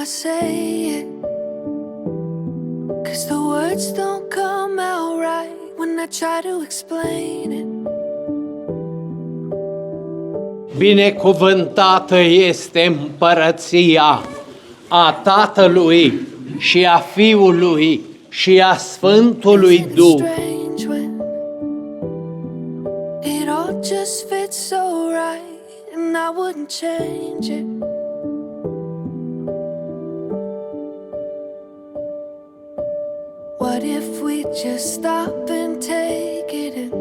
I say it, 'cause the words don't come out right when I try to explain it. Binecuvântată este împărăția a Tatălui și a Fiului și a Sfântului Duh. Strange when it all just fits so right, and I wouldn't change it. What if we just stop and take it in?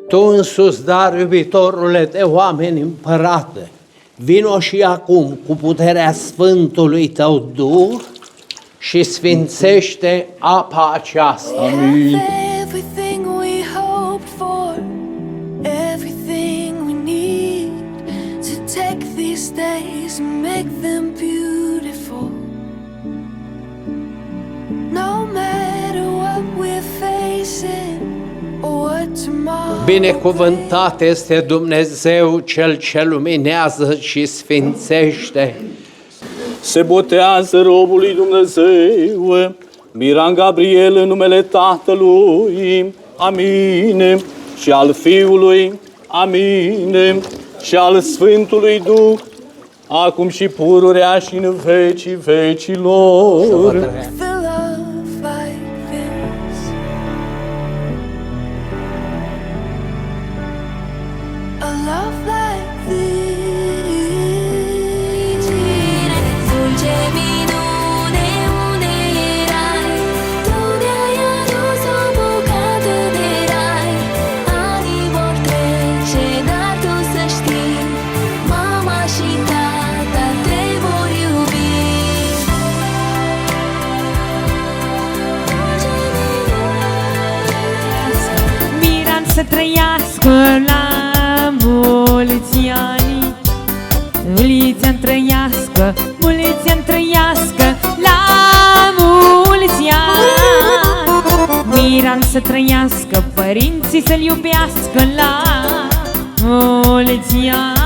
Tu însuți, dar iubitorule de oameni, împărate, vino și acum cu puterea Sfântului Tău Duh și sfințește apa aceasta. We have everything we hoped for, everything we need to take these days and make them beautiful. No matter what we're facing or what tomorrow. Binecuvântat este Dumnezeu Cel ce luminează și sfințește. Se botează robul lui Dumnezeu, Miran Gabriel, în numele Tatălui, amine, și al Fiului, amine, și al Sfântului Duh, acum și pururea și în vecii vecilor. The love like this, a love like this. Dulce minune, unde erai? Tu ne-ai adus o bucată de rai. Anii vor trece, dar tu să știi, mama și tata te vor iubi. Miran să trăiască la mulți ani, mulți-ani trăiască, mulți-ani trăiască, la mulți ani. Miran să trăiască, părinții să-l iubească, la mulți ani.